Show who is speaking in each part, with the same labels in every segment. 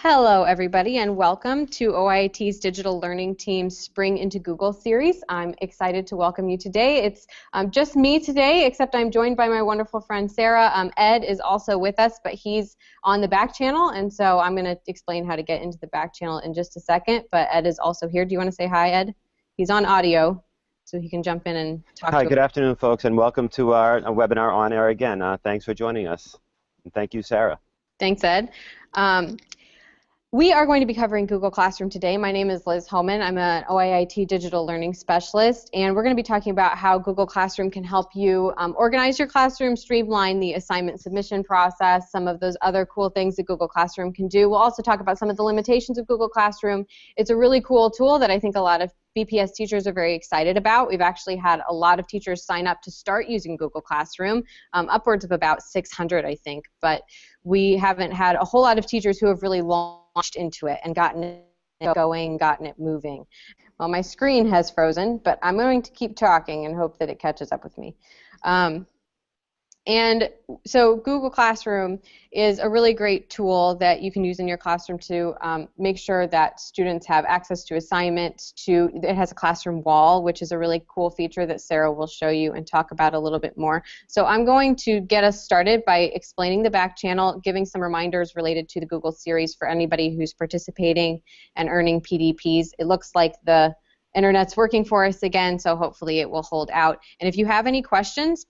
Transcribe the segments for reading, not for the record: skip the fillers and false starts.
Speaker 1: Hello, everybody, and welcome to OIT's Digital Learning Team's Spring into Google series. I'm excited to welcome you today. It's just me today, except I'm joined by my wonderful friend Sarah. Ed is also with us, but he's on the back channel, and so I'm going to explain how to get into the back channel in just a second, but Ed is also here. Do you want to say hi, Ed? He's on audio, so he can jump in and talk to us.
Speaker 2: Hi, good afternoon, folks, and welcome to our webinar on air again. Thanks for joining us, and thank you, Sarah.
Speaker 1: Thanks, Ed. We are going to be covering Google Classroom today. My name is Liz Homan. I'm an OIT Digital Learning Specialist, and we're going to be talking about how Google Classroom can help you organize your classroom, streamline the assignment submission process, some of those other cool things that Google Classroom can do. We'll also talk about some of the limitations of Google Classroom. It's a really cool tool that I think a lot of BPS teachers are very excited about. We've actually had a lot of teachers sign up to start using Google Classroom, upwards of about 600, I think, but we haven't had a whole lot of teachers who have really launched into it and gotten it going, gotten it moving. Well, my screen has frozen, but I'm going to keep talking and hope that it catches up with me. And so Google Classroom is a really great tool that you can use in your classroom to make sure that students have access to assignments. It has a classroom wall, which is a really cool feature that Sarah will show you and talk about a little bit more. So I'm going to get us started by explaining the back channel, giving some reminders related to the Google series for anybody who's participating and earning PDPs. It looks like the internet's working for us again, so hopefully it will hold out. And if you have any questions,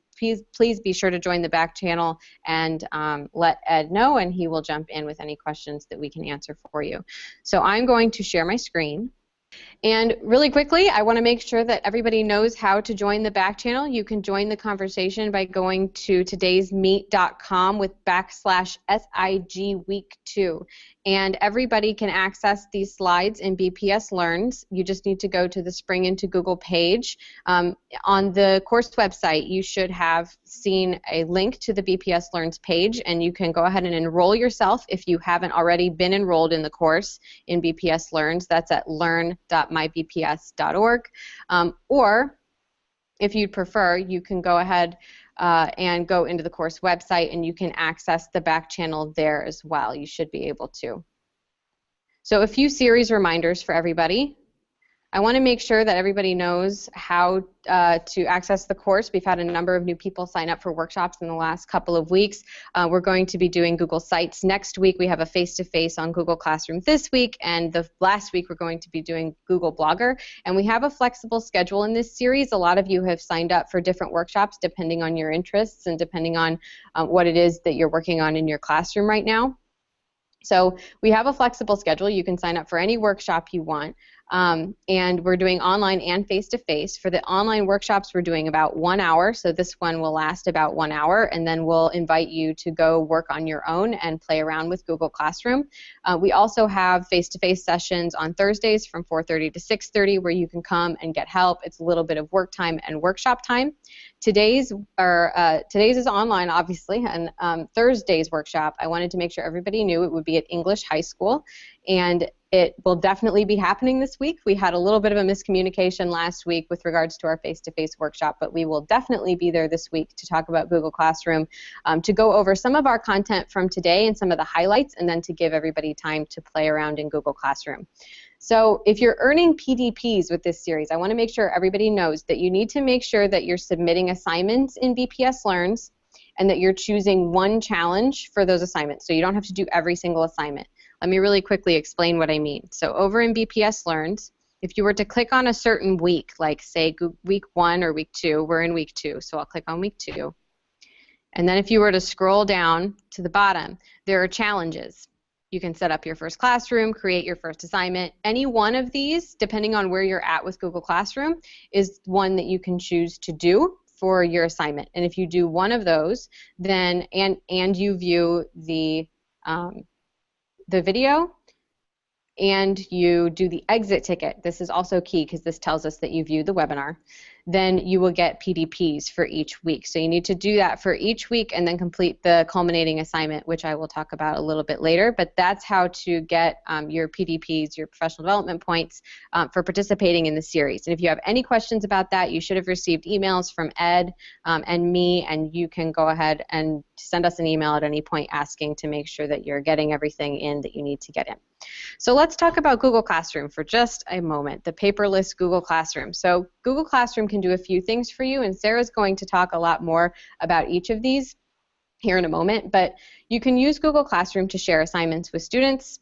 Speaker 1: please be sure to join the back channel and let Ed know, and he will jump in with any questions that we can answer for you. So I'm going to share my screen. And really quickly, I want to make sure that everybody knows how to join the back channel. You can join the conversation by going to todaysmeet.com with /SIG week 2. And everybody can access these slides in BPS Learns. You just need to go to the Spring into Google page. On the course website, you should have seen a link to the BPS Learns page, and you can go ahead and enroll yourself if you haven't already been enrolled in the course in BPS Learns. That's at learn.mybps.org. Or if you'd prefer, you can go ahead and go into the course website, and you can access the back channel there as well. You should be able to. So a few series reminders for everybody. I want to make sure that everybody knows how to access the course. We've had a number of new people sign up for workshops in the last couple of weeks. We're going to be doing Google Sites next week. We have a face-to-face on Google Classroom this week, and the last week we're going to be doing Google Blogger. And we have a flexible schedule in this series. A lot of you have signed up for different workshops depending on your interests and depending on what it is that you're working on in your classroom right now. So we have a flexible schedule. You can sign up for any workshop you want. And we're doing online and face-to-face. For the online workshops, we're doing about 1 hour, so this one will last about 1 hour, and then we'll invite you to go work on your own and play around with Google Classroom. We also have face-to-face sessions on Thursdays from 4:30 to 6:30 where you can come and get help. It's a little bit of work time and workshop time. Today's is online, obviously, and Thursday's workshop, I wanted to make sure everybody knew it would be at English High School, and it will definitely be happening this week. We had a little bit of a miscommunication last week with regards to our face-to-face workshop, but we will definitely be there this week to talk about Google Classroom, to go over some of our content from today and some of the highlights, and then to give everybody time to play around in Google Classroom. So if you're earning PDPs with this series, I want to make sure everybody knows that you need to make sure that you're submitting assignments in BPS Learns and that you're choosing one challenge for those assignments, so you don't have to do every single assignment. Let me really quickly explain what I mean. So over in BPS Learns, if you were to click on a certain week, like say week 1 or week 2, we're in week 2, so I'll click on week 2. And then if you were to scroll down to the bottom, there are challenges. You can set up your first classroom, create your first assignment. Any one of these, depending on where you're at with Google Classroom, is one that you can choose to do for your assignment. And if you do one of those, then and you view the video and you do the exit ticket, this is also key because this tells us that you viewed the webinar, then you will get PDPs for each week. So you need to do that for each week and then complete the culminating assignment, which I will talk about a little bit later. But that's how to get your PDPs, your professional development points, for participating in the series. And if you have any questions about that, you should have received emails from Ed and me, and you can go ahead and send us an email at any point asking to make sure that you're getting everything in that you need to get in. So let's talk about Google Classroom for just a moment, the paperless Google Classroom. So Google Classroom can do a few things for you, and Sarah's going to talk a lot more about each of these here in a moment, but you can use Google Classroom to share assignments with students,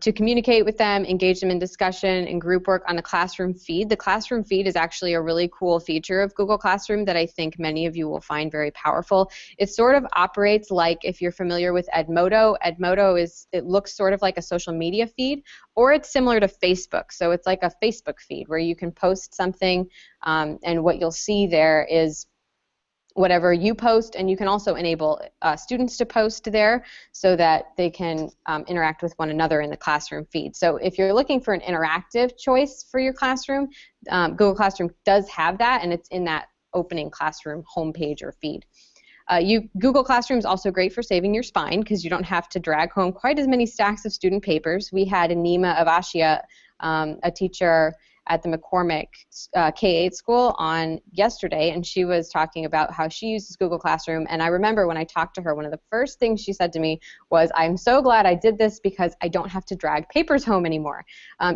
Speaker 1: to communicate with them, engage them in discussion and group work on the classroom feed. The classroom feed is actually a really cool feature of Google Classroom that I think many of you will find very powerful. It sort of operates like, if you're familiar with Edmodo, it looks sort of like a social media feed, or it's similar to Facebook. So it's like a Facebook feed where you can post something, and what you'll see there is whatever you post, and you can also enable students to post there so that they can interact with one another in the classroom feed. So if you're looking for an interactive choice for your classroom, Google Classroom does have that, and it's in that opening classroom homepage or feed. Google Classroom is also great for saving your spine because you don't have to drag home quite as many stacks of student papers. We had Nima Avashia, a teacher at the McCormick K-8 school on yesterday, and she was talking about how she uses Google Classroom. And I remember when I talked to her, one of the first things she said to me was, "I'm so glad I did this because I don't have to drag papers home anymore."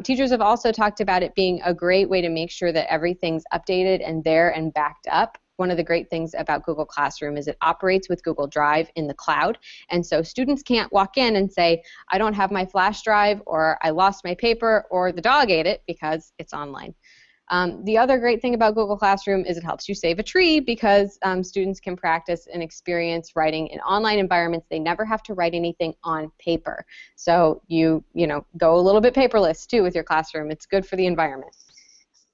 Speaker 1: Teachers have also talked about it being a great way to make sure that everything's updated and there and backed up. One of the great things about Google Classroom is it operates with Google Drive in the cloud, and so students can't walk in and say, "I don't have my flash drive," or "I lost my paper," or "the dog ate it," because it's online. The other great thing about Google Classroom is it helps you save a tree because students can practice and experience writing in online environments. They never have to write anything on paper. So you go a little bit paperless too with your classroom. It's good for the environment.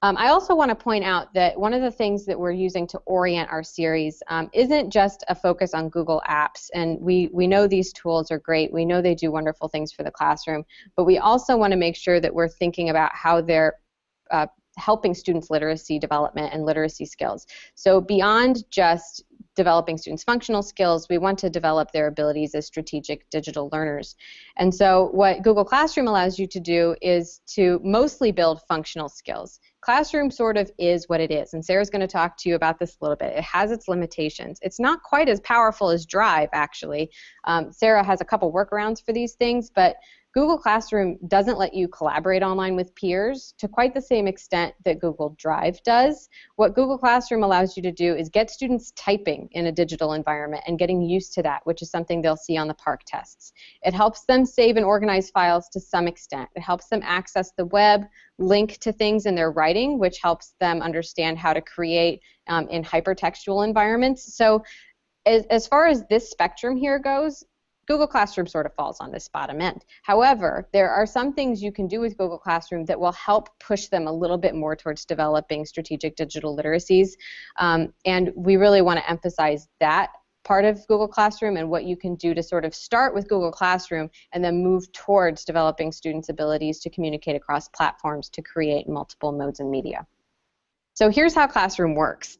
Speaker 1: I also want to point out that one of the things that we're using to orient our series isn't just a focus on Google Apps, and we know these tools are great. We know they do wonderful things for the classroom, but we also want to make sure that we're thinking about how they're helping students' literacy development and literacy skills. So beyond just developing students' functional skills, we want to develop their abilities as strategic digital learners. And so what Google Classroom allows you to do is to mostly build functional skills. Classroom sort of is what it is, and Sarah's going to talk to you about this a little bit. It has its limitations. It's not quite as powerful as Drive, actually. Sarah has a couple workarounds for these things, but Google Classroom doesn't let you collaborate online with peers to quite the same extent that Google Drive does. What Google Classroom allows you to do is get students typing in a digital environment and getting used to that, which is something they'll see on the PARCC tests. It helps them save and organize files to some extent. It helps them access the web, link to things in their writing, which helps them understand how to create in hypertextual environments. So as far as this spectrum here goes, Google Classroom sort of falls on this bottom end. However, there are some things you can do with Google Classroom that will help push them a little bit more towards developing strategic digital literacies, and we really want to emphasize that part of Google Classroom and what you can do to sort of start with Google Classroom and then move towards developing students' abilities to communicate across platforms to create multiple modes and media. So here's how Classroom works.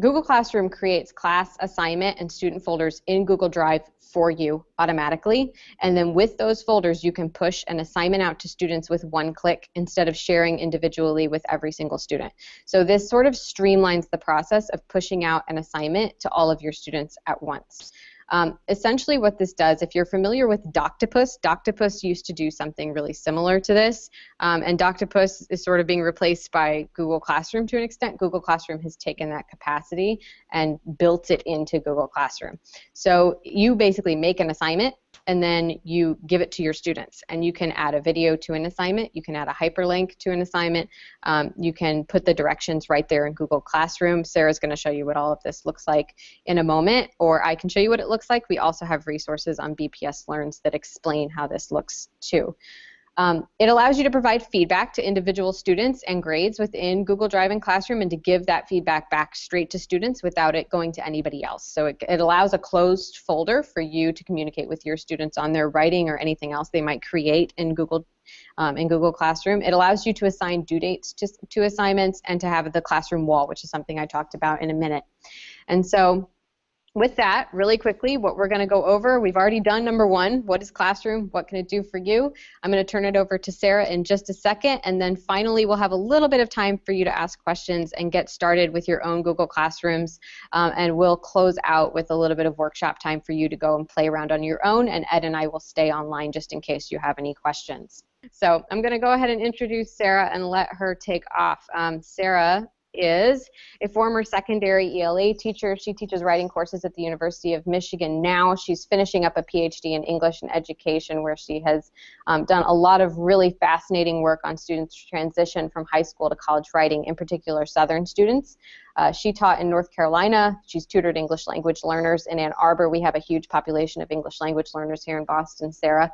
Speaker 1: Google Classroom creates class, assignment, and student folders in Google Drive for you automatically, and then with those folders you can push an assignment out to students with one click instead of sharing individually with every single student. So this sort of streamlines the process of pushing out an assignment to all of your students at once. Essentially what this does, if you're familiar with Doctopus, Doctopus used to do something really similar to this, and Doctopus is sort of being replaced by Google Classroom to an extent. Google Classroom has taken that capacity and built it into Google Classroom. So you basically make an assignment and then you give it to your students, and you can add a video to an assignment, you can add a hyperlink to an assignment, you can put the directions right there in Google Classroom. Sarah's going to show you what all of this looks like in a moment, or I can show you what it looks like. We also have resources on BPS Learns that explain how this looks too. It allows you to provide feedback to individual students and grades within Google Drive and Classroom, and to give that feedback back straight to students without it going to anybody else. So it allows a closed folder for you to communicate with your students on their writing or anything else they might create in Google Classroom. It allows you to assign due dates to assignments, and to have the classroom wall, which is something I talked about in a minute. And so with that, really quickly, what we're going to go over, we've already done number one, what is Classroom, what can it do for you? I'm going to turn it over to Sarah in just a second, and then finally we'll have a little bit of time for you to ask questions and get started with your own Google Classrooms, and we'll close out with a little bit of workshop time for you to go and play around on your own, and Ed and I will stay online just in case you have any questions. So I'm going to go ahead and introduce Sarah and let her take off. Sarah is a former secondary ELA teacher. She teaches writing courses at the University of Michigan now. She's finishing up a PhD in English and Education, where she has done a lot of really fascinating work on students' transition from high school to college writing, in particular Southern students. She taught in North Carolina. She's tutored English language learners in Ann Arbor. We have a huge population of English language learners here in Boston, Sarah.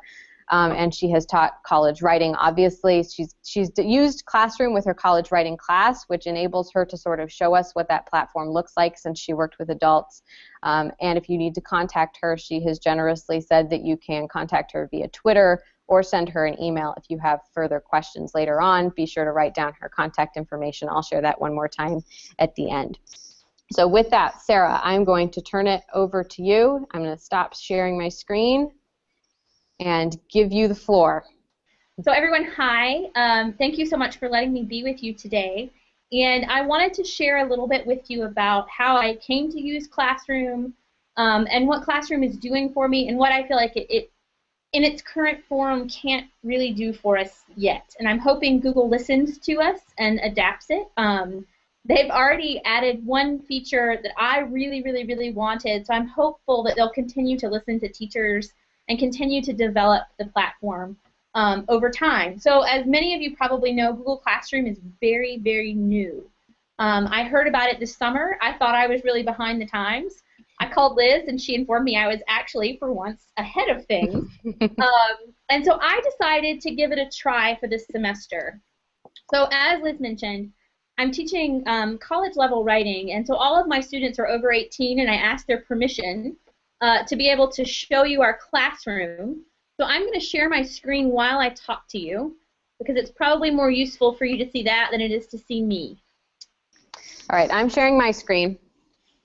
Speaker 1: And she has taught college writing. Obviously, she's used Classroom with her college writing class, which enables her to sort of show us what that platform looks like, since she worked with adults. And if you need to contact her, she has generously said that you can contact her via Twitter or send her an email if you have further questions later on. Be sure to write down her contact information. I'll share that one more time at the end. So with that, Sarah, I'm going to turn it over to you. I'm going to stop sharing my screen and give you the floor.
Speaker 3: So everyone, hi. Thank you so much for letting me be with you today. And I wanted to share a little bit with you about how I came to use Classroom, and what Classroom is doing for me, and what I feel like it in its current form can't really do for us yet. And I'm hoping Google listens to us and adapts it. They've already added one feature that I really, really, really wanted, so I'm hopeful that they'll continue to listen to teachers and continue to develop the platform over time. So as many of you probably know, Google Classroom is very, very new. I heard about it this summer. I thought I was really behind the times. I called Liz, and she informed me I was actually, for once, ahead of things. And so I decided to give it a try for this semester. So as Liz mentioned, I'm teaching college-level writing, and so all of my students are over 18, and I asked their permission to be able to show you our classroom. So I'm going to share my screen while I talk to you, because it's probably more useful for you to see that than it is to see me.
Speaker 1: All right, I'm sharing my screen.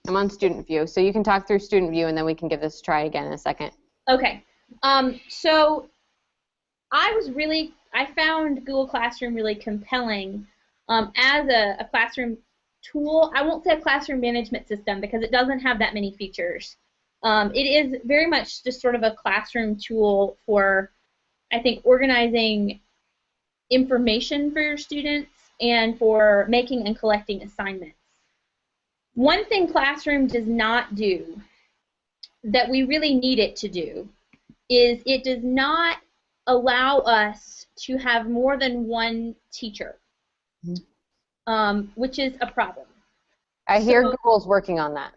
Speaker 1: I'm on student view, so you can talk through student view, and then we can give this a try again in a second.
Speaker 3: Okay. So I found Google Classroom really compelling as a classroom tool. I won't say a classroom management system, because it doesn't have that many features. It is very much just sort of a classroom tool for, I think, organizing information for your students and for making and collecting assignments. One thing Classroom does not do that we really need it to do is it does not allow us to have more than one teacher, which is a problem.
Speaker 1: I hear Google's working on that.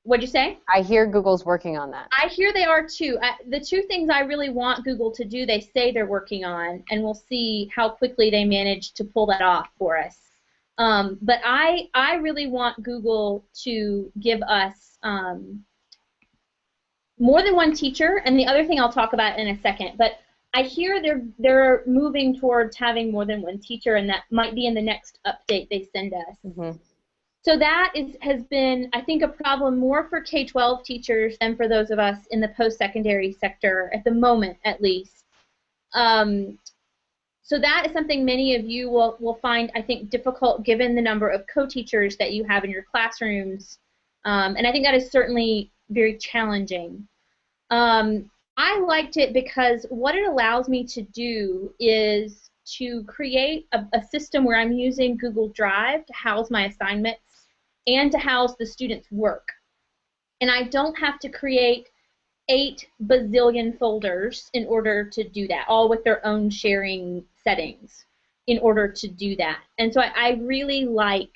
Speaker 3: What'd you say?
Speaker 1: I hear Google's working on that.
Speaker 3: I hear they are too. The two things I really want Google to do, they say they're working on, and we'll see how quickly they manage to pull that off for us. But I really want Google to give us more than one teacher, and the other thing I'll talk about in a second. But I hear they're moving towards having more than one teacher, and that might be in the next update they send us. Mm-hmm. So that has been, I think, a problem more for K-12 teachers than for those of us in the post-secondary sector, at the moment at least. So that is something many of you will find, I think, difficult given the number of co-teachers that you have in your classrooms. And I think that is certainly very challenging. I liked it because what it allows me to do is to create a system where I'm using Google Drive to house my assignments and to house the students' work. And I don't have to create 8 bazillion folders in order to do that, all with their own sharing settings in order to do that. And so I really like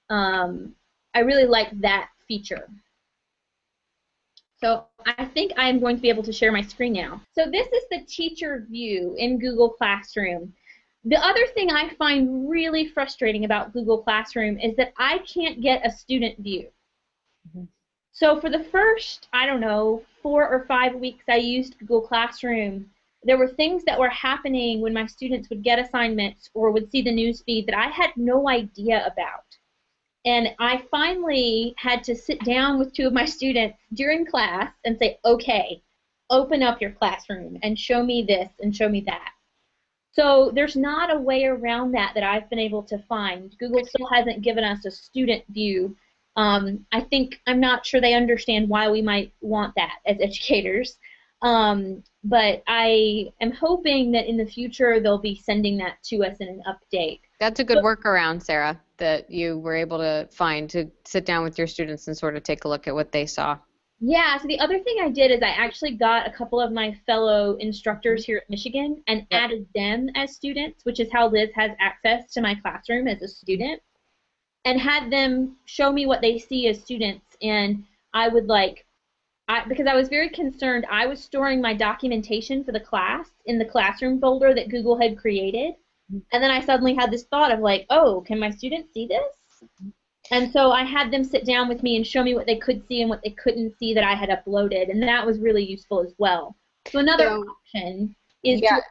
Speaker 3: that feature. So I think I am going to be able to share my screen now. So this is the teacher view in Google Classroom. The other thing I find really frustrating about Google Classroom is that I can't get a student view. So for the first, I don't know, 4 or 5 weeks I used Google Classroom, there were things that were happening when my students would get assignments or would see the news feed that I had no idea about. And I finally had to sit down with 2 of my students during class and say, okay, open up your classroom and show me this and show me that. So there's not a way around that I've been able to find. Google still hasn't given us a student view. I'm not sure they understand why we might want that as educators. But I am hoping that in the future they'll be sending that to us in an update.
Speaker 1: That's a good workaround, Sarah, that you were able to find to sit down with your students and sort of take a look at what they saw.
Speaker 3: Yeah, so the other thing I did is I actually got a couple of my fellow instructors here at Michigan and added them as students, which is how Liz has access to my classroom as a student, and had them show me what they see as students. And I would because I was very concerned, I was storing my documentation for the class in the classroom folder that Google had created. And then I suddenly had this thought of like, oh, can my students see this? And so I had them sit down with me and show me what they could see and what they couldn't see that I had uploaded, and that was really useful as well. So another option is to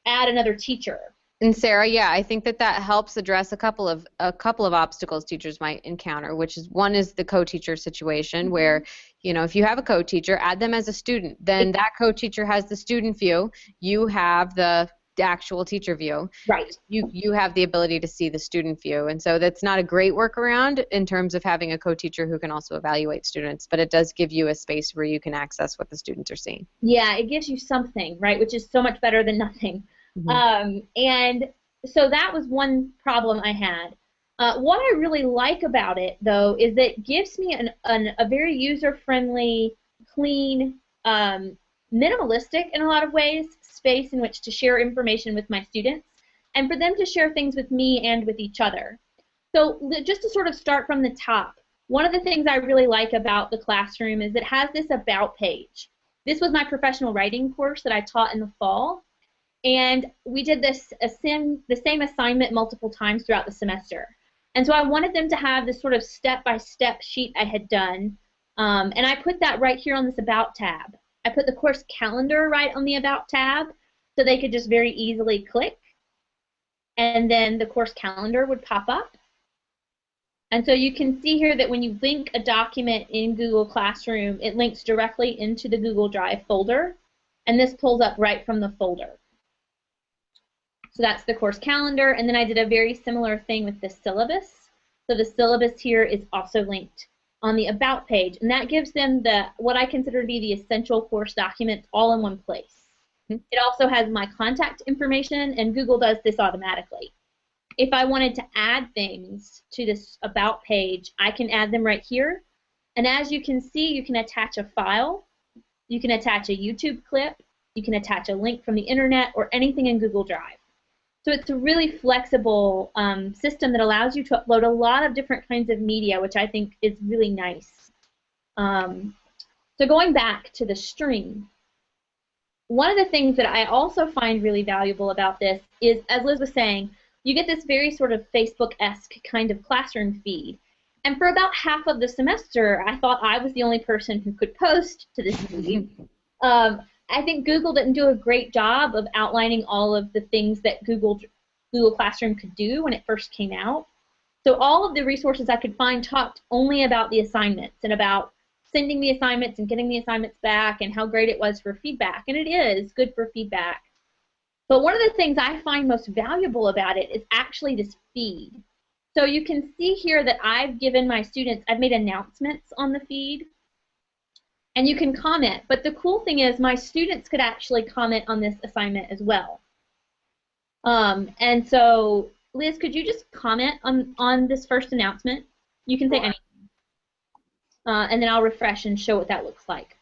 Speaker 3: add another teacher.
Speaker 1: And Sarah, yeah, I think that helps address a couple of obstacles teachers might encounter, which is one is the co-teacher situation where, you know, if you have a co-teacher, add them as a student. Then that co-teacher has the student view. You have the actual teacher view.
Speaker 3: Right.
Speaker 1: You have the ability to see the student view, and so that's not a great workaround in terms of having a co-teacher who can also evaluate students, but it does give you a space where you can access what the students are seeing.
Speaker 3: Yeah, it gives you something, right, which is so much better than nothing. And so that was one problem I had. What I really like about it, though, is that it gives me a very user-friendly, clean, minimalistic in a lot of ways, space in which to share information with my students and for them to share things with me and with each other. So just to sort of start from the top, one of the things I really like about the classroom is it has this about page. This was my professional writing course that I taught in the fall, and we did the same assignment multiple times throughout the semester. And so I wanted them to have this sort of step-by-step sheet I had done, and I put that right here on this About tab. I put the course calendar right on the About tab so they could just very easily click, and then the course calendar would pop up. And so you can see here that when you link a document in Google Classroom, it links directly into the Google Drive folder, and this pulls up right from the folder. So that's the course calendar, and then I did a very similar thing with the syllabus. So the syllabus here is also linked on the About page, and that gives them what I consider to be the essential course documents all in one place. It also has my contact information, and Google does this automatically. If I wanted to add things to this About page, I can add them right here, and as you can see, you can attach a file, you can attach a YouTube clip, you can attach a link from the internet, or anything in Google Drive. So it's a really flexible system that allows you to upload a lot of different kinds of media, which I think is really nice. So going back to the stream, one of the things that I also find really valuable about this is, as Liz was saying, you get this very sort of Facebook-esque kind of classroom feed. And for about half of the semester, I thought I was the only person who could post to this feed. I think Google didn't do a great job of outlining all of the things that Google Classroom could do when it first came out. So all of the resources I could find talked only about the assignments and about sending the assignments and getting the assignments back and how great it was for feedback. And it is good for feedback. But one of the things I find most valuable about it is actually this feed. So you can see here that I've given my students, I've made announcements on the feed. And you can comment, but the cool thing is my students could actually comment on this assignment as well. And so, Liz, could you just comment on this first announcement? You can say anything. And then I'll refresh and show what that looks like.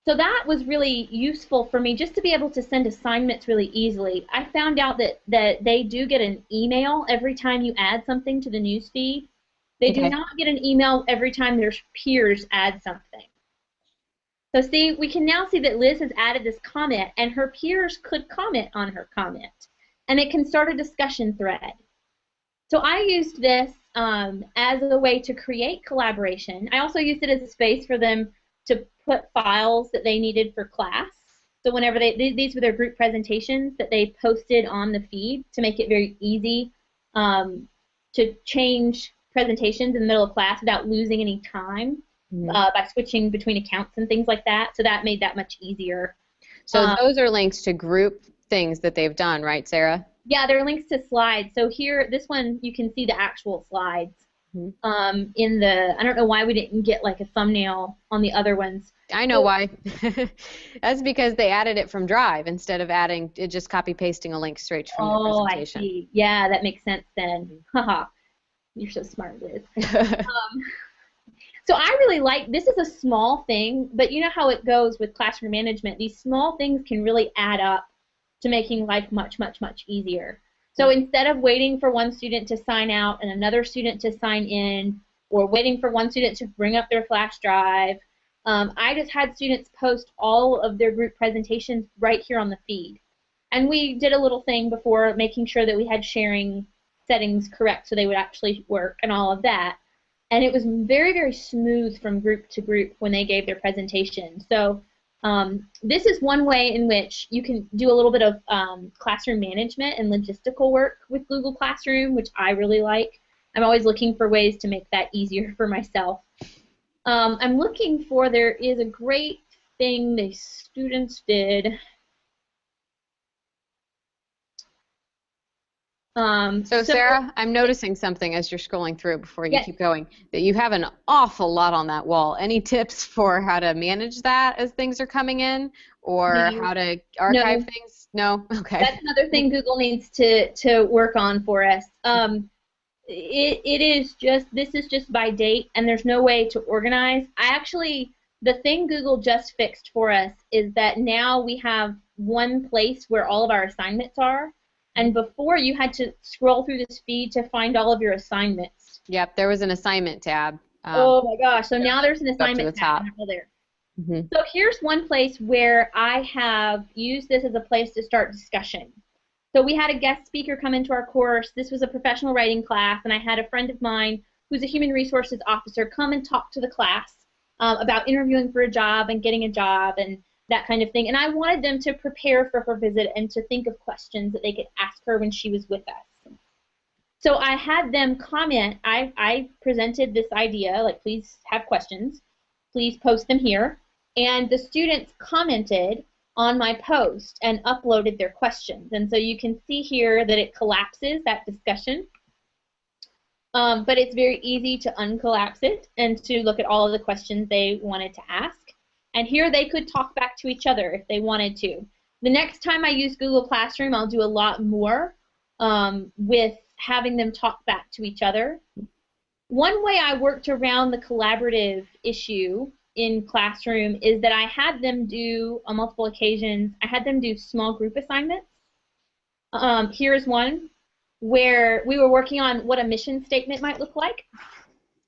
Speaker 3: So that was really useful for me just to be able to send assignments really easily. I found out that they do get an email every time you add something to the newsfeed. They do not get an email every time their peers add something. So see, we can now see that Liz has added this comment, and her peers could comment on her comment, and it can start a discussion thread. So I used this as a way to create collaboration. I also used it as a space for them to put files that they needed for class. So whenever these were their group presentations that they posted on the feed to make it very easy to change presentations in the middle of class without losing any time. By switching between accounts and things like that. So that made that much easier.
Speaker 1: So those are links to group things that they've done, right, Sarah?
Speaker 3: Yeah, they're links to slides. So here, this one, you can see the actual slides. In the, I don't know why we didn't get like a thumbnail on the other ones.
Speaker 1: I know why. That's because they added it from Drive instead of adding, just copy-pasting a link straight from the presentation.
Speaker 3: I see. Yeah, that makes sense then. Haha. You're so smart, Liz. So I really like, this is a small thing, but you know how it goes with classroom management. These small things can really add up to making life much, much, much easier. So instead of waiting for one student to sign out and another student to sign in, or waiting for one student to bring up their flash drive, I just had students post all of their group presentations right here on the feed. And we did a little thing before making sure that we had sharing settings correct so they would actually work and all of that. And it was very, very smooth from group to group when they gave their presentation. So this is one way in which you can do a little bit of classroom management and logistical work with Google Classroom, which I really like. I'm always looking for ways to make that easier for myself. I'm looking for, there is a great thing the students did.
Speaker 1: So Sarah, I'm noticing something as you're scrolling through before you keep going, that you have an awful lot on that wall. Any tips for how to manage that as things are coming in, or how to archive things? No? Okay.
Speaker 3: That's another thing Google needs to work on for us. It is just, this is just by date, and there's no way to organize. The thing Google just fixed for us is that now we have one place where all of our assignments are. And before, you had to scroll through this feed to find all of your assignments.
Speaker 1: Yep, there was an assignment tab.
Speaker 3: Oh my gosh! So now there's an assignment tab there. So here's one place where I have used this as a place to start discussion. So we had a guest speaker come into our course. This was a professional writing class, and I had a friend of mine who's a human resources officer come and talk to the class about interviewing for a job and getting a job and that kind of thing. And I wanted them to prepare for her visit and to think of questions that they could ask her when she was with us. So I had them comment. I presented this idea, like, please have questions. Please post them here. And the students commented on my post and uploaded their questions. And so you can see here that it collapses that discussion. But it's very easy to uncollapse it and to look at all of the questions they wanted to ask. And here they could talk back to each other if they wanted to. The next time I use Google Classroom, I'll do a lot more with having them talk back to each other. One way I worked around the collaborative issue in Classroom is that I had them do, on multiple occasions, I had them do small group assignments. Here's one where we were working on what a mission statement might look like.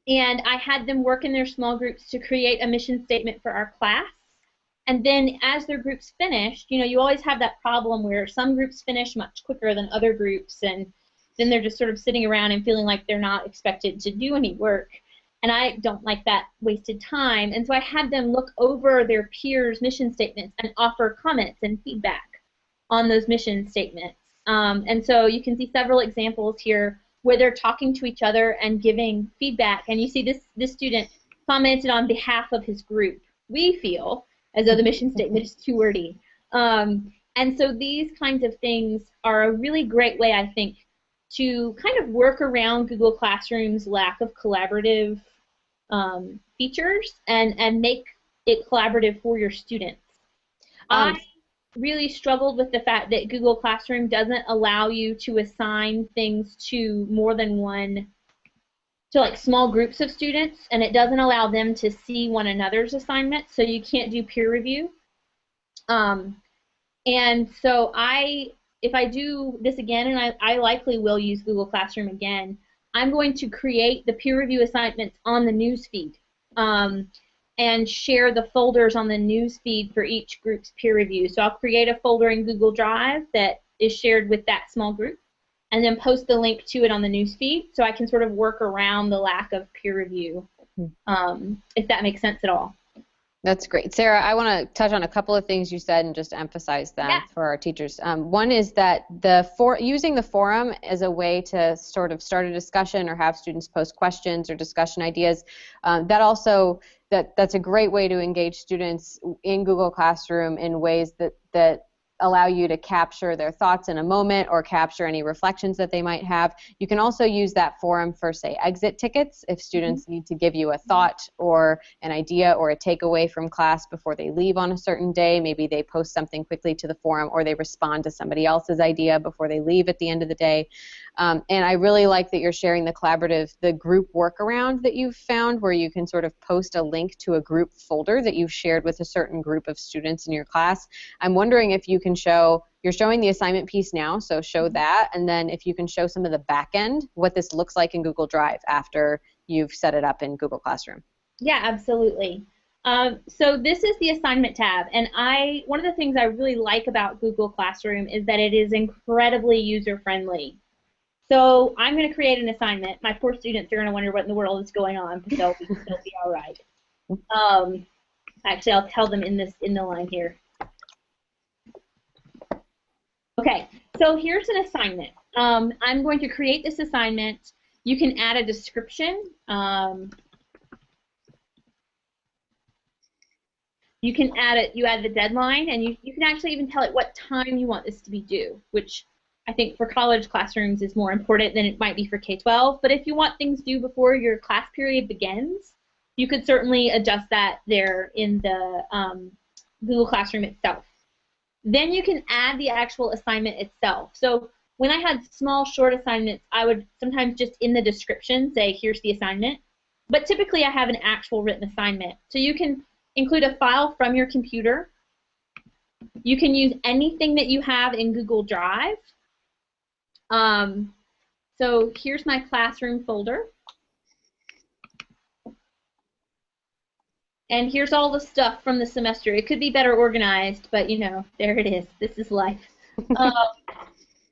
Speaker 3: And I had them work in their small groups to create a mission statement for our class. And then as their groups finished, you know, you always have that problem where some groups finish much quicker than other groups, and then they're just sort of sitting around and feeling like they're not expected to do any work. And I don't like that wasted time. And so I had them look over their peers' mission statements and offer comments and feedback on those mission statements. And so you can see several examples here where they're talking to each other and giving feedback. And you see this student commented on behalf of his group. We feel as though the mission statement is too wordy. And so these kinds of things are a really great way, I think, to kind of work around Google Classroom's lack of collaborative features and make it collaborative for your students. I really struggled with the fact that Google Classroom doesn't allow you to assign things to more than one, to like small groups of students, and it doesn't allow them to see one another's assignments, so you can't do peer review. And so if I do this again, and I likely will use Google Classroom again, I'm going to create the peer review assignments on the news feed. and share the folders on the news feed for each group's peer review. So I'll create a folder in Google Drive that is shared with that small group, and then post the link to it on the news feed so I can sort of work around the lack of peer review, if that makes sense at all.
Speaker 1: That's great. Sarah, I want to touch on a couple of things you said and just emphasize them for our teachers. One is that using the forum as a way to sort of start a discussion or have students post questions or discussion ideas, that's a great way to engage students in Google Classroom in ways that allow you to capture their thoughts in a moment or capture any reflections that they might have. You can also use that forum for, say, exit tickets if students need to give you a thought or an idea or a takeaway from class before they leave on a certain day. Maybe they post something quickly to the forum or they respond to somebody else's idea before they leave at the end of the day. And I really like that you're sharing the group workaround that you've found where you can sort of post a link to a group folder that you've shared with a certain group of students in your class. I'm wondering if you can you're showing the assignment piece now, so show that, and then if you can show some of the back end, what this looks like in Google Drive after you've set it up in Google Classroom.
Speaker 3: Yeah, absolutely. So this is the assignment tab, and one of the things I really like about Google Classroom is that it is incredibly user-friendly. So I'm going to create an assignment. My poor students are going to wonder what in the world is going on, but they'll be all right. Actually, I'll tell them in the line here. Okay, so here's an assignment. I'm going to create this assignment. You can add a description. You can add it. You add the deadline, and you can actually even tell it what time you want this to be due, which I think for college classrooms is more important than it might be for K-12. But if you want things due before your class period begins, you could certainly adjust that there in the Google Classroom itself. Then you can add the actual assignment itself. So when I had small, short assignments, I would sometimes just in the description say, here's the assignment. But typically I have an actual written assignment. So you can include a file from your computer. You can use anything that you have in Google Drive. So here's my classroom folder. And here's all the stuff from the semester. It could be better organized, but you know, there it is. This is life.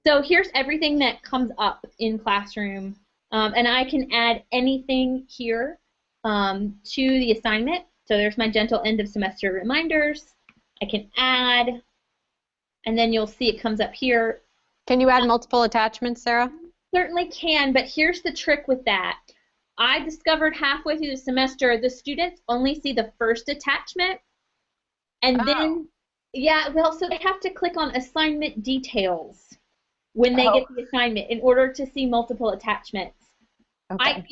Speaker 3: So here's everything that comes up in Classroom, and I can add anything here to the assignment. So there's my gentle end of semester reminders. I can add, and then you'll see it comes up here.
Speaker 1: Can you add multiple attachments, Sarah?
Speaker 3: Certainly can, but here's the trick with that. I discovered halfway through the semester the students only see the first attachment, and then, yeah, well, so they have to click on assignment details when they get the assignment in order to see multiple attachments. Okay.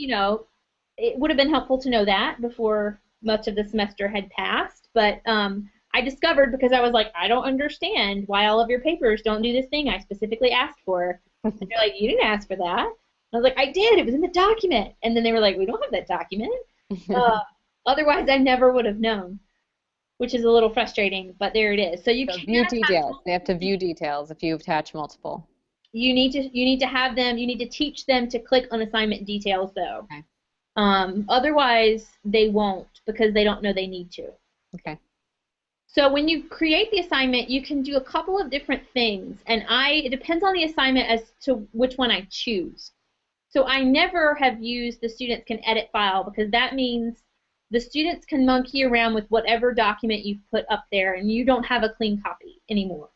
Speaker 3: It would have been helpful to know that before much of the semester had passed, but I discovered because I was like, I don't understand why all of your papers don't do this thing I specifically asked for. And they're like, you didn't ask for that. I was like, I did. It was in the document. And then they were like, we don't have that document. Otherwise, I never would have known, which is a little frustrating, but there it is. So you can
Speaker 1: view details. They have to view details if you attach multiple.
Speaker 3: You need to have them. You need to teach them to click on assignment details, though.
Speaker 1: Okay.
Speaker 3: Otherwise, they won't because they don't know they need to.
Speaker 1: Okay.
Speaker 3: So when you create the assignment, you can do a couple of different things, and it depends on the assignment as to which one I choose. So I never have used the students can edit file because that means the students can monkey around with whatever document you've put up there and you don't have a clean copy anymore.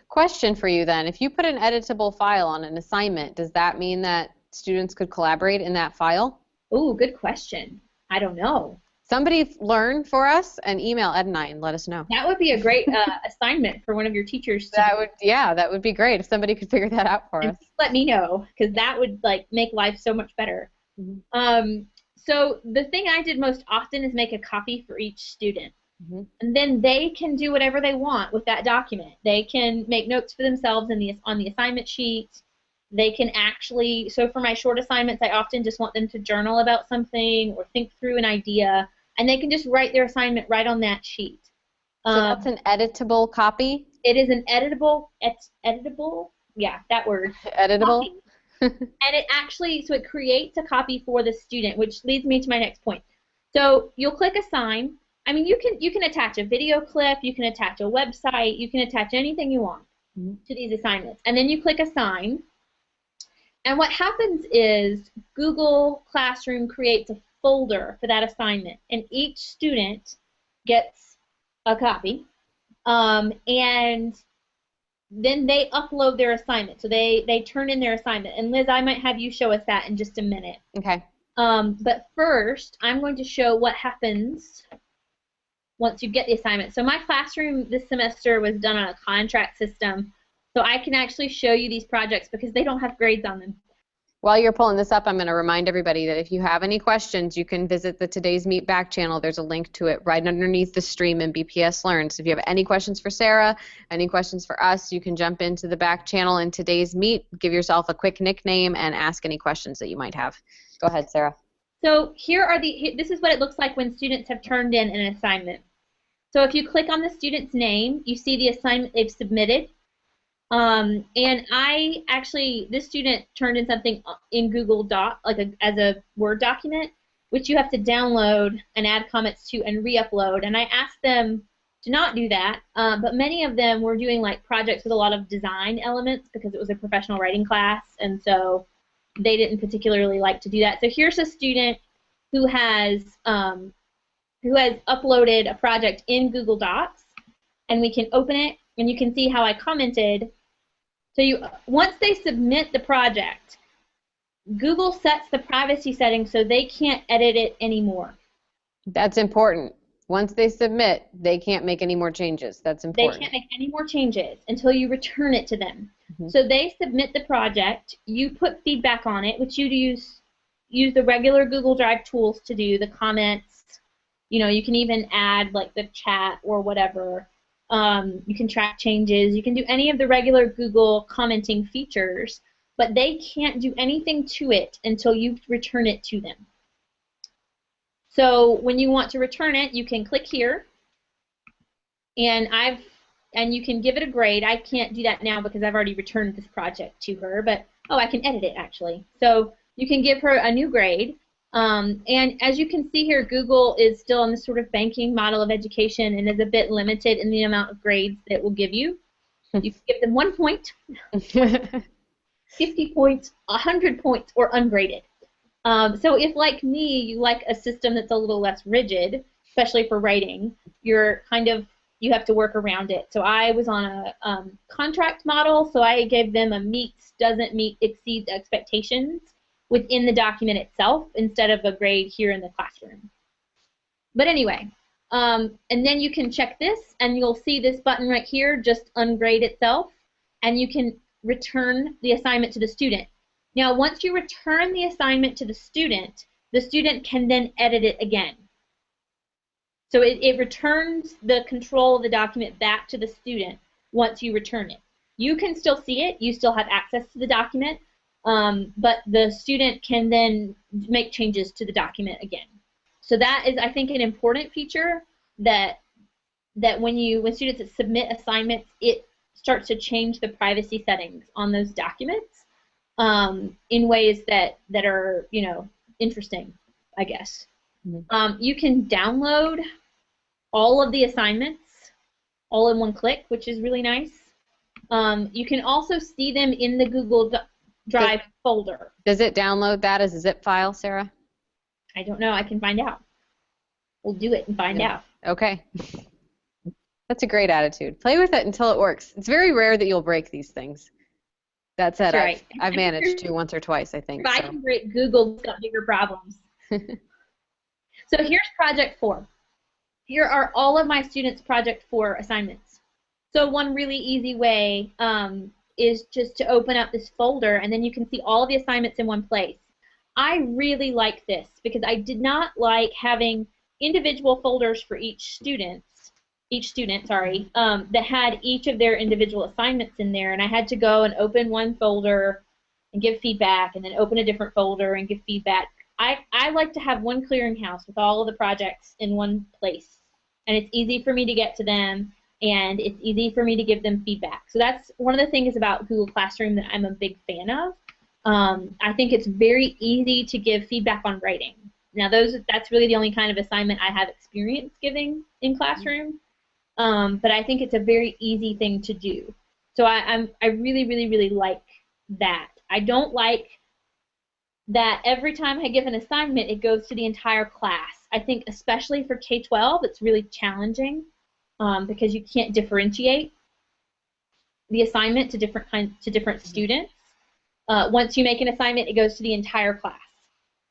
Speaker 1: Question for you then. If you put an editable file on an assignment, does that mean that students could collaborate in that file?
Speaker 3: Ooh, good question. I don't know.
Speaker 1: Somebody learn for us and email Ed and I and let us know.
Speaker 3: That would be a great assignment for one of your teachers to do.
Speaker 1: That would be great if somebody could figure that out for us.
Speaker 3: Let me know because that would make life so much better. Mm-hmm. So the thing I did most often is make a copy for each student. Mm-hmm. And then they can do whatever they want with that document. They can make notes for themselves on the assignment sheet. They can actually, so for my short assignments, I often just want them to journal about something or think through an idea, and they can just write their assignment right on that sheet.
Speaker 1: So that's an editable copy?
Speaker 3: It is an editable, yeah, that word.
Speaker 1: Editable?
Speaker 3: And it actually, so it creates a copy for the student, which leads me to my next point. So you'll click Assign, I mean, you can attach a video clip, you can attach a website, you can attach anything you want to these assignments. And then you click Assign. And what happens is Google Classroom creates a folder for that assignment, and each student gets a copy, and then they upload their assignment. So they turn in their assignment. And Liz, I might have you show us that in just a minute.
Speaker 1: Okay.
Speaker 3: But first, I'm going to show what happens once you get the assignment. So my classroom this semester was done on a contract system, so I can actually show you these projects because they don't have grades on them.
Speaker 1: While you're pulling this up, I'm going to remind everybody that if you have any questions, you can visit the Today's Meet back channel. There's a link to it right underneath the stream in BPS Learn. So if you have any questions for Sarah, any questions for us, you can jump into the back channel in Today's Meet, give yourself a quick nickname, and ask any questions that you might have. Go ahead, Sarah.
Speaker 3: So this is what it looks like when students have turned in an assignment. So if you click on the student's name, you see the assignment they've submitted. And this student turned in something in Google Doc, as a Word document, which you have to download and add comments to and re-upload. And I asked them to not do that, but many of them were doing like projects with a lot of design elements because it was a professional writing class, and so they didn't particularly like to do that. So here's a student who has uploaded a project in Google Docs, and we can open it, and you can see how I commented. So once they submit the project, Google sets the privacy settings so they can't edit it anymore.
Speaker 1: That's important. Once they submit, they can't make any more changes. That's important.
Speaker 3: They can't make any more changes until you return it to them. So they submit the project, you put feedback on it, which you use the regular Google Drive tools to do, the comments. You can even add like the chat or whatever. You can track changes. You can do any of the regular Google commenting features, but they can't do anything to it until you return it to them. So when you want to return it, you can click here, and you can give it a grade. I can't do that now because I've already returned this project to her, but I can edit it actually. So you can give her a new grade. And as you can see here, Google is still on this sort of banking model of education and is a bit limited in the amount of grades that it will give you. You can give them 1 point, 50 points, 100 points, or ungraded. So if, like me, you like a system that's a little less rigid, especially for writing, you have to work around it. So I was on a contract model, so I gave them a meets, doesn't meet, exceeds expectations within the document itself instead of a grade here in the classroom. But anyway, and then you can check this, and you'll see this button right here, just ungrade itself, and you can return the assignment to the student. Now, once you return the assignment to the student can then edit it again. So it returns the control of the document back to the student once you return it. You can still see it, you still have access to the document, but the student can then make changes to the document again. So that is, I think, an important feature that when students submit assignments, it starts to change the privacy settings on those documents in ways that are, interesting, I guess. Mm-hmm. You can download all of the assignments all in one click, which is really nice. You can also see them in the Google Drive folder. Does
Speaker 1: it download that as a zip file, Sarah?
Speaker 3: I don't know. I can find out. We'll do it and find out.
Speaker 1: Okay. That's a great attitude. Play with it until it works. It's very rare that you'll break these things. That said, right. I've managed to once or twice, I think.
Speaker 3: If I can break Google, it's got bigger problems. So here's Project 4. Here are all of my students' Project 4 assignments. So one really easy way is just to open up this folder, and then you can see all of the assignments in one place. I really like this because I did not like having individual folders for each student, that had each of their individual assignments in there, and I had to go and open one folder and give feedback, and then open a different folder and give feedback. I like to have one clearinghouse with all of the projects in one place, and it's easy for me to get to them, and it's easy for me to give them feedback. So that's one of the things about Google Classroom that I'm a big fan of. I think it's very easy to give feedback on writing. Now that's really the only kind of assignment I have experience giving in classroom, but I think it's a very easy thing to do. So I really, really, really like that. I don't like that every time I give an assignment, it goes to the entire class. I think especially for K-12, it's really challenging because you can't differentiate the assignment to different students. Once you make an assignment, it goes to the entire class.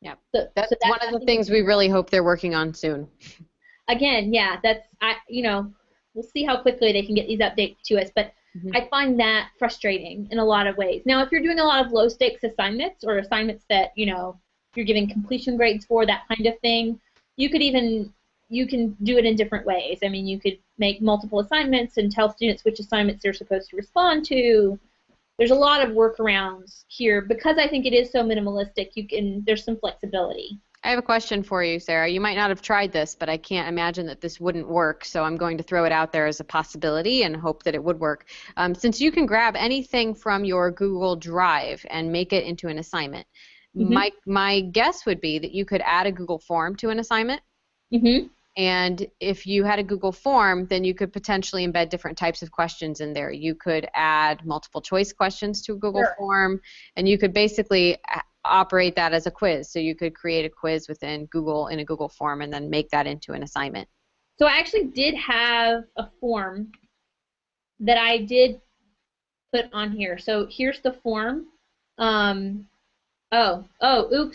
Speaker 1: Yeah,
Speaker 3: so
Speaker 1: that's
Speaker 3: that,
Speaker 1: one of the things we really hope they're working on soon.
Speaker 3: Again, yeah, we'll see how quickly they can get these updates to us, but I find that frustrating in a lot of ways. Now, if you're doing a lot of low-stakes assignments or assignments that, you're giving completion grades for, that kind of thing, you can do it in different ways. I mean, you could make multiple assignments and tell students which assignments they're supposed to respond to. There's a lot of workarounds here. Because I think it is so minimalistic, there's some flexibility.
Speaker 1: I have a question for you, Sarah. You might not have tried this, but I can't imagine that this wouldn't work, so I'm going to throw it out there as a possibility and hope that it would work. Since you can grab anything from your Google Drive and make it into an assignment, my guess would be that you could add a Google form to an assignment. And if you had a Google form, then you could potentially embed different types of questions in there. You could add multiple choice questions to a Google form, and you could basically operate that as a quiz. So you could create a quiz within Google in a Google form and then make that into an assignment.
Speaker 3: So I actually did have a form that I did put on here. So here's the form. Oops,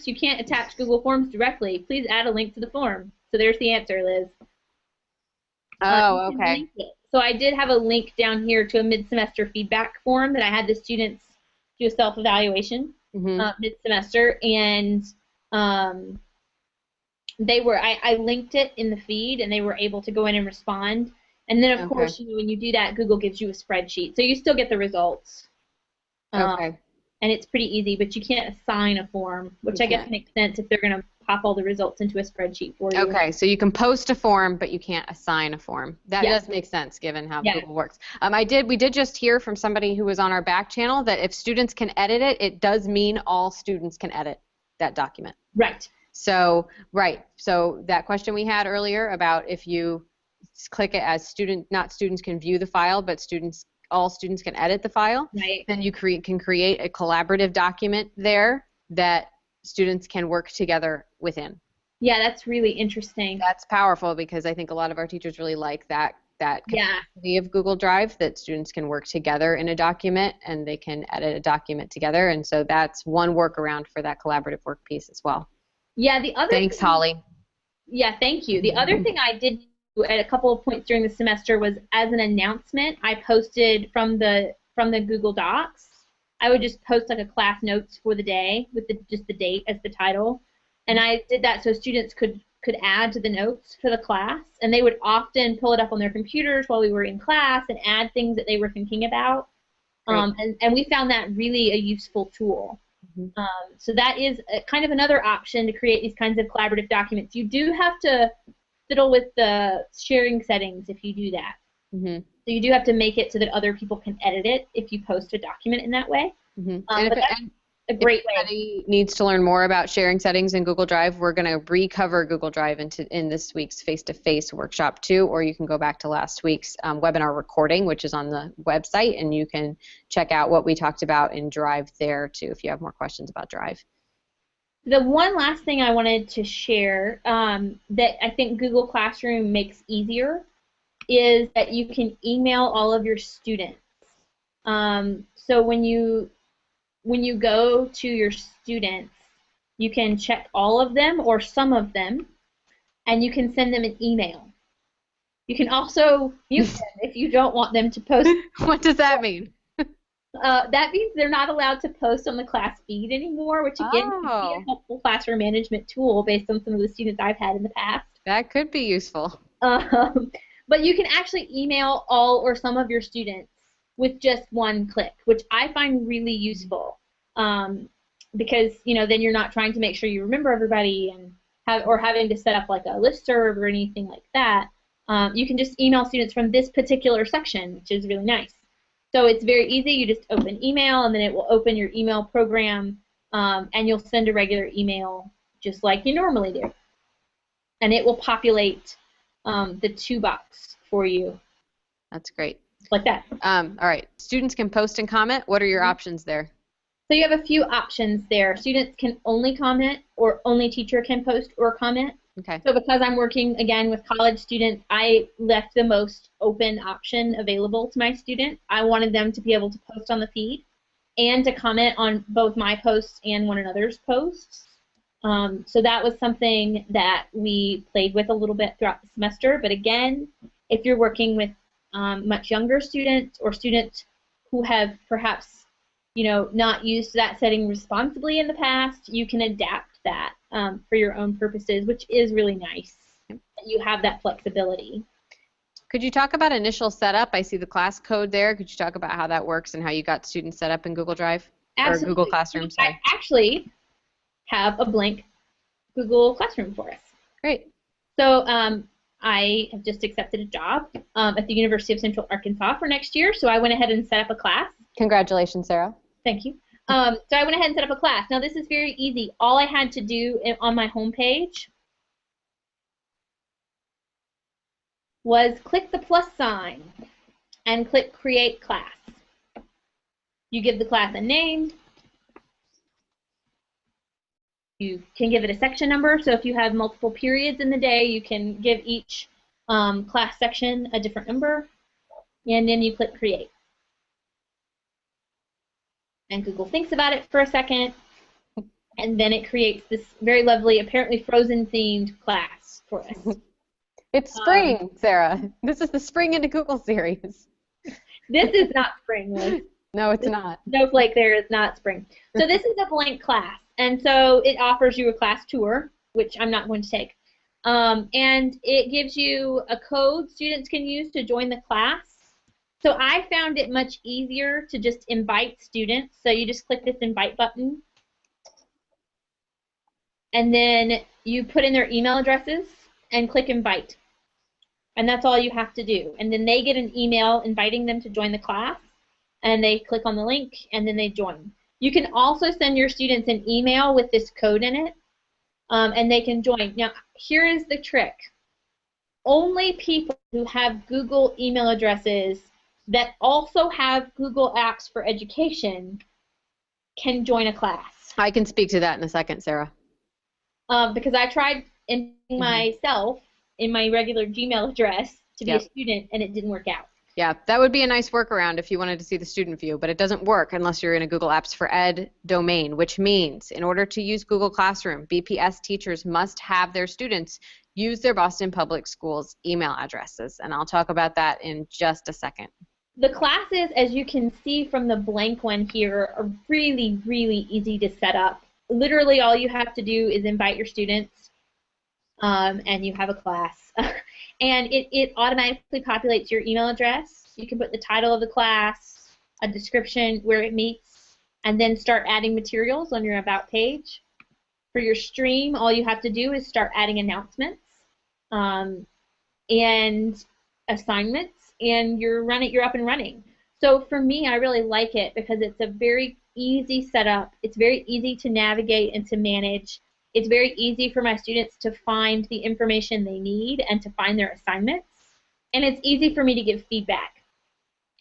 Speaker 3: you can't attach Google Forms directly. Please add a link to the form. So there's the answer, Liz.
Speaker 1: Okay.
Speaker 3: So I did have a link down here to a mid-semester feedback form that I had the students do a self-evaluation mid-semester, and I linked it in the feed, and they were able to go in and respond. And then, of course, when you do that, Google gives you a spreadsheet, so you still get the results. And it's pretty easy, but you can't assign a form, which I guess makes sense if they're going to pop all the results into a spreadsheet for you.
Speaker 1: Okay, so you can post a form, but you can't assign a form. That does make sense given how Google works. We did just hear from somebody who was on our back channel that if students can edit it, it does mean all students can edit that document.
Speaker 3: Right.
Speaker 1: So that question we had earlier about if you click it as not students can view the file, but all students can edit the file, then you can create a collaborative document there that students can work together within.
Speaker 3: Yeah, that's really interesting.
Speaker 1: That's powerful because I think a lot of our teachers really like that capacity of Google Drive, that students can work together in a document and they can edit a document together, and so that's one workaround for that collaborative work piece as well.
Speaker 3: Yeah, the other
Speaker 1: Thanks, Holly.
Speaker 3: Yeah, thank you. The other thing I did at a couple of points during the semester was, as an announcement, I posted from the Google Docs. I would just post like a class notes for the day with just the date as the title, and I did that so students could add to the notes for the class, and they would often pull it up on their computers while we were in class and add things that they were thinking about, and we found that really a useful tool. So that is kind of another option to create these kinds of collaborative documents. You do have to fiddle with the sharing settings if you do that. So you do have to make it so that other people can edit it if you post a document in that way.
Speaker 1: And
Speaker 3: that's a great way.
Speaker 1: If anybody needs to learn more about sharing settings in Google Drive, we're going to recover Google Drive in this week's face-to-face workshop too, or you can go back to last week's webinar recording, which is on the website, and you can check out what we talked about in Drive there too if you have more questions about Drive.
Speaker 3: The one last thing I wanted to share that I think Google Classroom makes easier is that you can email all of your students. So when you go to your students, you can check all of them or some of them, and you can send them an email. You can also mute them if you don't want them to post.
Speaker 1: What does that mean?
Speaker 3: That means they're not allowed to post on the class feed anymore, which again could be a helpful classroom management tool based on some of the students I've had in the past.
Speaker 1: That could be useful.
Speaker 3: But you can actually email all or some of your students with just one click, which I find really useful, because then you're not trying to make sure you remember everybody and having to set up like a listserv or anything like that. You can just email students from this particular section, which is really nice. So it's very easy. You just open email, and then it will open your email program, and you'll send a regular email just like you normally do. And it will populate the to box for you.
Speaker 1: That's great.
Speaker 3: Like that.
Speaker 1: All right. Students can post and comment. What are your options there?
Speaker 3: So you have a few options there. Students can only comment, or only teacher can post or comment.
Speaker 1: Okay.
Speaker 3: So because I'm working, again, with college students, I left the most open option available to my students. I wanted them to be able to post on the feed and to comment on both my posts and one another's posts. So that was something that we played with a little bit throughout the semester. But again, if you're working with much younger students or students who have perhaps, you know, not used that setting responsibly in the past, you can adapt that for your own purposes, which is really nice. You have that flexibility.
Speaker 1: Could you talk about initial setup? I see the class code there. Could you talk about how that works and how you got students set up in Google Drive?
Speaker 3: Absolutely.
Speaker 1: Or Google Classroom, sorry.
Speaker 3: I actually have a blank Google Classroom for us.
Speaker 1: Great.
Speaker 3: So I have just accepted a job at the University of Central Arkansas for next year, so I went ahead and set up a class.
Speaker 1: Congratulations, Sarah.
Speaker 3: Thank you. So I went ahead and set up a class. Now this is very easy. All I had to do on my homepage was click the plus sign and click Create Class. You give the class a name. You can give it a section number, so if you have multiple periods in the day, you can give each class section a different number, and then you click Create. And Google thinks about it for a second, and then it creates this very lovely, apparently Frozen-themed class for us.
Speaker 1: It's spring, Sarah. This is the Spring into Google series.
Speaker 3: This is not spring, Liz.
Speaker 1: No, it's not.
Speaker 3: Snowflake there is not spring. So this is a blank class, and so it offers you a class tour, which I'm not going to take. And it gives you a code students can use to join the class. So I found it much easier to just invite students. So you just click this invite button, and then you put in their email addresses and click invite. And that's all you have to do. And then they get an email inviting them to join the class, and they click on the link, and then they join. You can also send your students an email with this code in it, and they can join. Now, here is the trick. Only people who have Google email addresses that also have Google Apps for Education can join a class.
Speaker 1: I can speak to that in a second, Sarah.
Speaker 3: Because I tried entering myself in my regular Gmail address to be a student, and it didn't work out.
Speaker 1: Yeah, that would be a nice workaround if you wanted to see the student view, but it doesn't work unless you're in a Google Apps for Ed domain, which means in order to use Google Classroom, BPS teachers must have their students use their Boston Public Schools email addresses, and I'll talk about that in just a second.
Speaker 3: The classes, as you can see from the blank one here, are really, really easy to set up. Literally all you have to do is invite your students, and you have a class. And it automatically populates your email address. You can put the title of the class, a description, where it meets, and then start adding materials on your About page. For your stream, all you have to do is start adding announcements and assignments, and you're up and running. So for me, I really like it because it's a very easy setup. It's very easy to navigate and to manage. It's very easy for my students to find the information they need and to find their assignments. And it's easy for me to give feedback.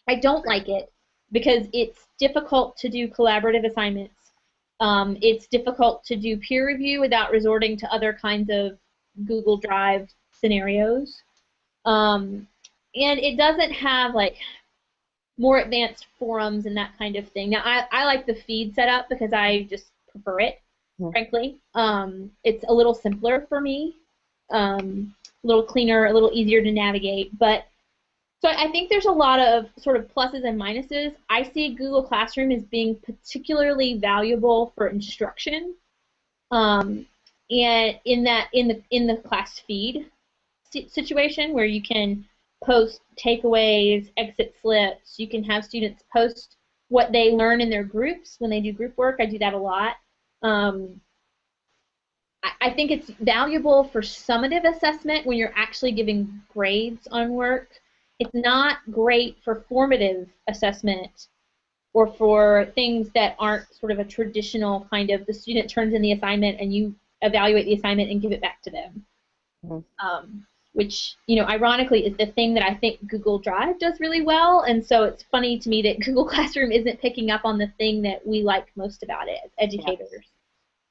Speaker 3: I don't like it because it's difficult to do collaborative assignments. It's difficult to do peer review without resorting to other kinds of Google Drive scenarios. And it doesn't have like more advanced forums and that kind of thing. Now, I like the feed setup because I just prefer it, frankly. It's a little simpler for me, a little cleaner, a little easier to navigate. But so I think there's a lot of sort of pluses and minuses. I see Google Classroom as being particularly valuable for instruction, and in the class feed situation where you can post takeaways, exit slips. You can have students post what they learn in their groups when they do group work. I do that a lot. I think it's valuable for summative assessment when you're actually giving grades on work. It's not great for formative assessment or for things that aren't sort of a traditional kind of the student turns in the assignment and you evaluate the assignment and give it back to them.
Speaker 1: Mm-hmm.
Speaker 3: Which, ironically is the thing that I think Google Drive does really well, and so it's funny to me that Google Classroom isn't picking up on the thing that we like most about it as educators.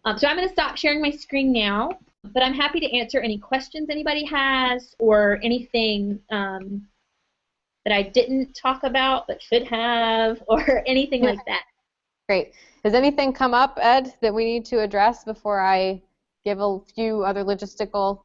Speaker 3: Yeah. So I'm going to stop sharing my screen now, but I'm happy to answer any questions anybody has or anything that I didn't talk about but should have, or anything like that.
Speaker 1: Great. Has anything come up, Ed, that we need to address before I give a few other logistical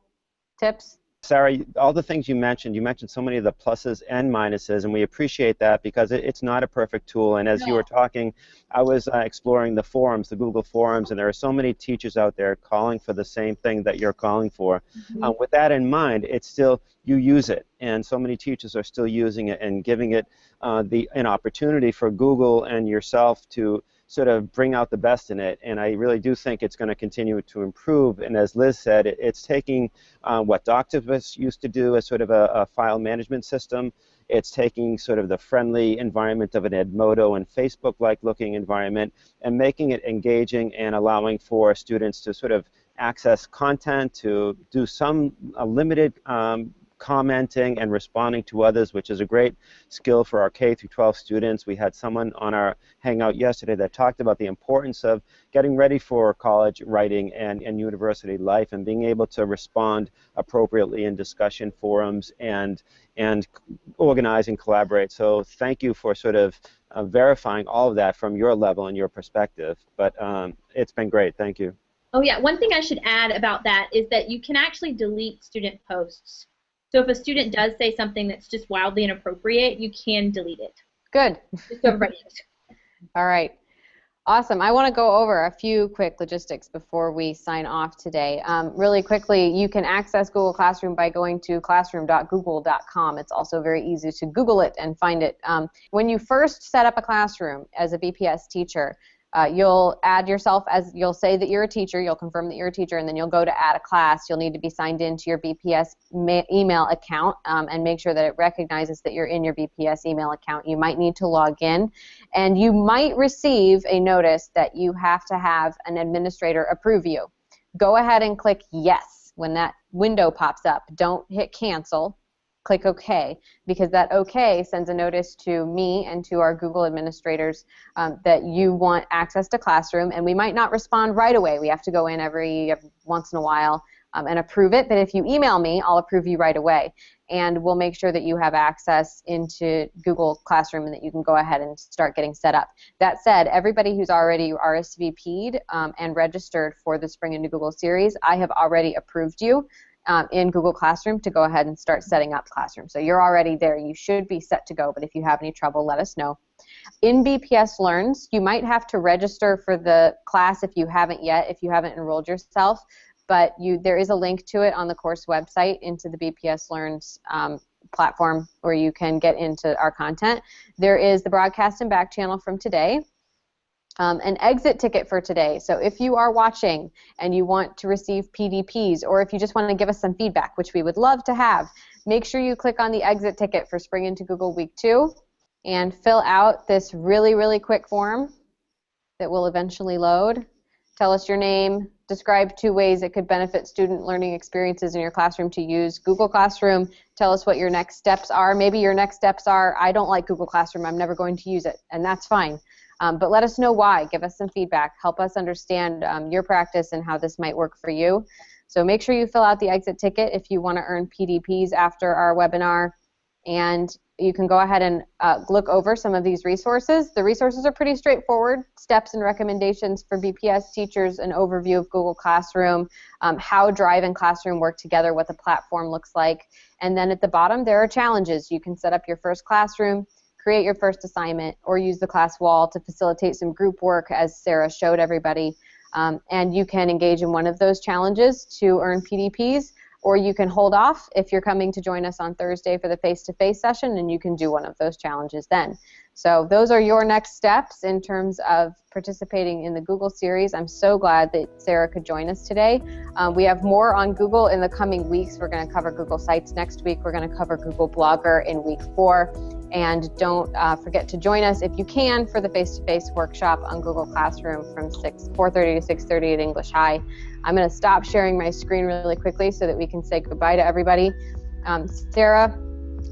Speaker 1: tips?
Speaker 2: Sarah, all the things you mentioned so many of the pluses and minuses, and we appreciate that because it's not a perfect tool. And as you were talking, I was exploring the forums, the Google forums, and there are so many teachers out there calling for the same thing that you're calling for.
Speaker 3: Mm-hmm.
Speaker 2: With that in mind, it's still, you use it, and so many teachers are still using it and giving it an opportunity for Google and yourself to sort of bring out the best in it, and I really do think it's going to continue to improve. And as Liz said, it's taking what Doctivus used to do as sort of a file management system. It's taking sort of the friendly environment of an Edmodo and Facebook-like looking environment and making it engaging and allowing for students to sort of access content, to do some limited commenting and responding to others, which is a great skill for our K through 12 students. We had someone on our Hangout yesterday that talked about the importance of getting ready for college writing and university life and being able to respond appropriately in discussion forums and organize and collaborate. So thank you for sort of verifying all of that from your level and your perspective. But it's been great. Thank you.
Speaker 3: Oh yeah, one thing I should add about that is that you can actually delete student posts. So if a student does say something that's just wildly inappropriate, you can delete it.
Speaker 1: Good.
Speaker 3: Just so everybody knows.
Speaker 1: All right. Awesome. I want to go over a few quick logistics before we sign off today. Really quickly, you can access Google Classroom by going to classroom.google.com. It's also very easy to Google it and find it. When you first set up a classroom as a BPS teacher, you'll add yourself as, you'll say that you're a teacher, you'll confirm that you're a teacher, and then you'll go to add a class. You'll need to be signed into your BPS email account and make sure that it recognizes that you're in your BPS email account. You might need to log in, and you might receive a notice that you have to have an administrator approve you. Go ahead and click yes when that window pops up. Don't hit cancel. Click OK, because that OK sends a notice to me and to our Google administrators that you want access to Classroom, and we might not respond right away. We have to go in every once in a while and approve it, but if you email me, I'll approve you right away, and we'll make sure that you have access into Google Classroom and that you can go ahead and start getting set up. That said, everybody who's already RSVP'd and registered for the Spring into Google series, I have already approved you in Google Classroom to go ahead and start setting up Classroom. So you're already there. You should be set to go, but if you have any trouble, let us know. In BPS Learns, you might have to register for the class if you haven't yet, if you haven't enrolled yourself, but there is a link to it on the course website into the BPS Learns platform where you can get into our content. There is the broadcast and back channel from today. An exit ticket for today. So if you are watching and you want to receive PDPs, or if you just want to give us some feedback, which we would love to have, make sure you click on the exit ticket for Spring into Google Week 2 and fill out this really, really quick form that will eventually load. Tell us your name, describe 2 ways it could benefit student learning experiences in your classroom to use Google Classroom. Tell us what your next steps are. Maybe your next steps are, I don't like Google Classroom, I'm never going to use it, and that's fine. But let us know why. Give us some feedback. Help us understand your practice and how this might work for you. So make sure you fill out the exit ticket if you want to earn PDPs after our webinar. And you can go ahead and look over some of these resources. The resources are pretty straightforward. Steps and recommendations for BPS teachers, an overview of Google Classroom, how Drive and Classroom work together, what the platform looks like. And then at the bottom, there are challenges. You can set up your first classroom, create your first assignment, or use the class wall to facilitate some group work, as Sarah showed everybody. And you can engage in one of those challenges to earn PDPs, or you can hold off if you're coming to join us on Thursday for the face-to-face session, and you can do one of those challenges then. So those are your next steps in terms of participating in the Google series. I'm so glad that Sarah could join us today. We have more on Google in the coming weeks. We're going to cover Google Sites next week. We're going to cover Google Blogger in week 4. And don't forget to join us, if you can, for the face-to-face workshop on Google Classroom from 4:30 to 6:30 at English High. I'm going to stop sharing my screen really quickly so that we can say goodbye to everybody. Sarah,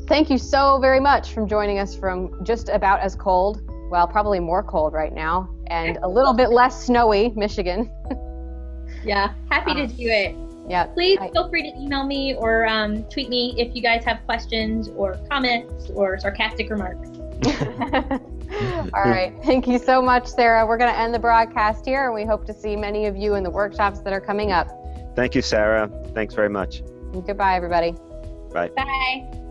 Speaker 1: thank you so very much for joining us from just about as cold, well, probably more cold right now, and a little bit less snowy Michigan.
Speaker 3: Yeah, happy to do it.
Speaker 1: Yeah.
Speaker 3: Please feel free to email me or tweet me if you guys have questions or comments or sarcastic remarks.
Speaker 1: All right. Thank you so much, Sarah. We're going to end the broadcast here, and we hope to see many of you in the workshops that are coming up.
Speaker 2: Thank you, Sarah. Thanks very much.
Speaker 1: Goodbye, everybody.
Speaker 2: Bye.
Speaker 3: Bye.